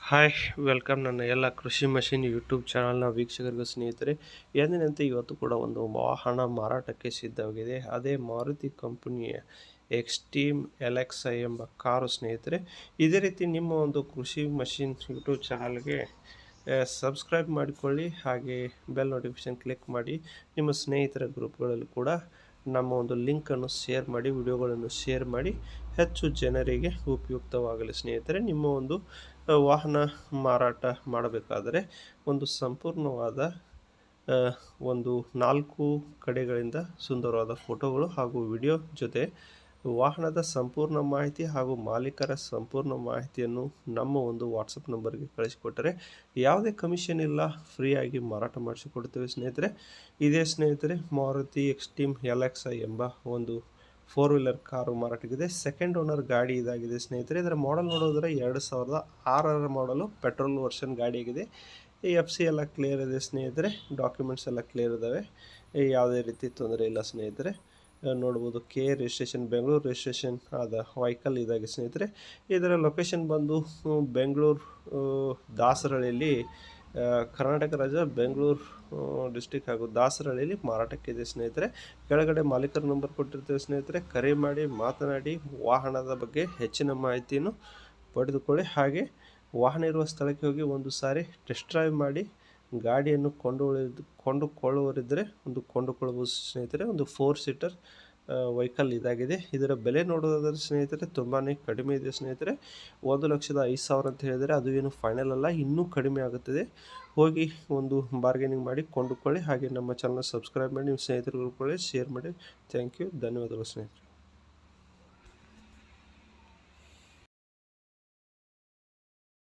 Hi welcome ನನ್ನ ಎಲ್ಲ ಕೃಷಿ ಮಷೀನ್ ಯೂಟ್ಯೂಬ್ ಚಾನಲ್ನ ವೀಕ್ಷಕರಿಗೂ ಸ್ನೇಹಿತರೆ, ಎಂದಿನಂತೆ ಇವತ್ತು ಕೂಡ ಒಂದು ವಾಹನ ಮಾರಾಟಕ್ಕೆ ಸಿದ್ಧವಾಗಿದೆ. ಅದೇ ಮಾರುತಿ ಕಂಪನಿಯ ಎಕ್ಸ್ಟ್ರೀಮ್ LXi ಎಂಬ ಕಾರು ಸ್ನೇಹಿತರೆ. ಇದೇ ರೀತಿ ನಿಮ್ಮ ಒಂದು ಕೃಷಿ ಮಷೀನ್ ಯೂಟ್ಯೂಬ್ ಚಾನಲ್ಗೆ ಸಬ್ಸ್ಕ್ರೈಬ್ ಮಾಡಿಕೊಳ್ಳಿ, ಹಾಗೆ ಬೆಲ್ ನೋಟಿಫಿಕೇಷನ್ ಕ್ಲಿಕ್ ಮಾಡಿ. ನಿಮ್ಮ ಸ್ನೇಹಿತರ ಗ್ರೂಪ್ಗಳಲ್ಲಿ ಕೂಡ ನಮ್ಮ ಒಂದು ಲಿಂಕನ್ನು ಶೇರ್ ಮಾಡಿ, ವಿಡಿಯೋಗಳನ್ನು ಶೇರ್ ಮಾಡಿ, ಹೆಚ್ಚು ಜನರಿಗೆ ಉಪಯುಕ್ತವಾಗಲಿ ಸ್ನೇಹಿತರೆ. ನಿಮ್ಮ ಒಂದು ವಾಹನ ಮಾರಾಟ ಮಾಡಬೇಕಾದರೆ ಒಂದು ಸಂಪೂರ್ಣವಾದ ಒಂದು 4 ಕಡೆಗಳಿಂದ ಸುಂದರವಾದ ಫೋಟೋಗಳು ಹಾಗೂ ವಿಡಿಯೋ ಜೊತೆ ವಾಹನದ ಸಂಪೂರ್ಣ ಮಾಹಿತಿ ಹಾಗೂ ಮಾಲೀಕರ ಸಂಪೂರ್ಣ ಮಾಹಿತಿಯನ್ನು ನಮ್ಮ ಒಂದು ವಾಟ್ಸಪ್ ನಂಬರ್ಗೆ ಕಳಿಸಿಕೊಟ್ಟರೆ ಯಾವುದೇ ಕಮಿಷನ್ ಇಲ್ಲ, ಫ್ರೀಯಾಗಿ ಮಾರಾಟ ಮಾಡಿಸಿಕೊಡ್ತೇವೆ ಸ್ನೇಹಿತರೆ. ಇದೇ ಸ್ನೇಹಿತರೆ, ಮಾರುತಿ ಎಕ್ಸ್ಟ್ರೀಮ್ LXi ಎಂಬ ಒಂದು 4 ವೀಲರ್ ಕಾರು ಮಾರಾಟಕ್ಕಿದೆ. ಸೆಕೆಂಡ್ ಓನರ್ ಗಾಡಿ ಇದಾಗಿದೆ ಸ್ನೇಹಿತರೆ. ಇದರ ಮಾಡೆಲ್ ನೋಡೋದ್ರೆ 2006 ಮಾಡಲು ಪೆಟ್ರೋಲ್ ವರ್ಷನ್ ಗಾಡಿಯಾಗಿದೆ. ಈ FC ಎಲ್ಲ ಕ್ಲಿಯರ್ ಇದೆ ಸ್ನೇಹಿತರೆ, ಡಾಕ್ಯುಮೆಂಟ್ಸ್ ಎಲ್ಲ ಕ್ಲಿಯರ್ ಇದ್ದಾವೆ, ಯಾವುದೇ ರೀತಿ ತೊಂದರೆ ಇಲ್ಲ ಸ್ನೇಹಿತರೆ. ನೋಡ್ಬೋದು KA ರಿಜಿಸ್ಟ್ರೇಷನ್, ಬೆಂಗಳೂರು ರಿಜಿಸ್ಟ್ರೇಷನ್ ಆದ ವೆಹಿಕಲ್ ಇದಾಗಿದೆ ಸ್ನೇಹಿತರೆ. ಇದರ ಲೊಕೇಶನ್ ಬಂದು ಬೆಂಗಳೂರು ದಾಸರಹಳ್ಳಿಯಲ್ಲಿ, ಕರ್ನಾಟಕ ರಾಜ್ಯ ಬೆಂಗಳೂರು ಡಿಸ್ಟಿಕ್ ಹಾಗೂ ದಾಸರಹಳ್ಳಿಯಲ್ಲಿ ಮಾರಾಟಕ್ಕಿದೆ ಸ್ನೇಹಿತರೆ. ಕೆಳಗಡೆ ಮಾಲೀಕರ ನಂಬರ್ ಕೊಟ್ಟಿರ್ತೇವೆ ಸ್ನೇಹಿತರೆ, ಕರೆ ಮಾಡಿ ಮಾತನಾಡಿ ವಾಹನದ ಬಗ್ಗೆ ಹೆಚ್ಚಿನ ಮಾಹಿತಿಯನ್ನು ಪಡೆದುಕೊಳ್ಳಿ. ಹಾಗೆ ವಾಹನ ಇರುವ ಸ್ಥಳಕ್ಕೆ ಹೋಗಿ ಒಂದು ಸಾರಿ ಟೆಸ್ಟ್ ಡ್ರೈವ್ ಮಾಡಿ ಗಾಡಿಯನ್ನು ಕೊಂಡುಕೊಳ್ಳುವರಿದ್ದರೆ ಕೊಂಡುಕೊಳ್ಳಬಹುದು ಸ್ನೇಹಿತರೆ. ಒಂದು 4 ಸೀಟರ್ ವೆಹಿಕಲ್ ಇದಾಗಿದೆ. ಇದರ ಬೆಲೆ ನೋಡೋದಾದರೆ ಸ್ನೇಹಿತರೆ ತುಂಬಾ ಕಡಿಮೆ ಇದೆ ಸ್ನೇಹಿತರೆ. 1,05,000 ಅಂತ ಹೇಳಿದರೆ ಅದು ಏನು ಫೈನಲ್ ಅಲ್ಲ, ಇನ್ನೂ ಕಡಿಮೆ ಆಗುತ್ತದೆ. ಹೋಗಿ ಒಂದು ಬಾರ್ಗೇನಿಂಗ್ ಮಾಡಿ ಕೊಂಡುಕೊಳ್ಳಿ. ಹಾಗೆ ನಮ್ಮ ಚಾನಲ್ ಸಬ್ಸ್ಕ್ರೈಬ್ ಮಾಡಿ, ನಿಮ್ಮ ಸ್ನೇಹಿತರಿಗೂ ಶೇರ್ ಮಾಡಿ. ಥ್ಯಾಂಕ್ ಯು, ಧನ್ಯವಾದಗಳು ಸ್ನೇಹಿತರೆ.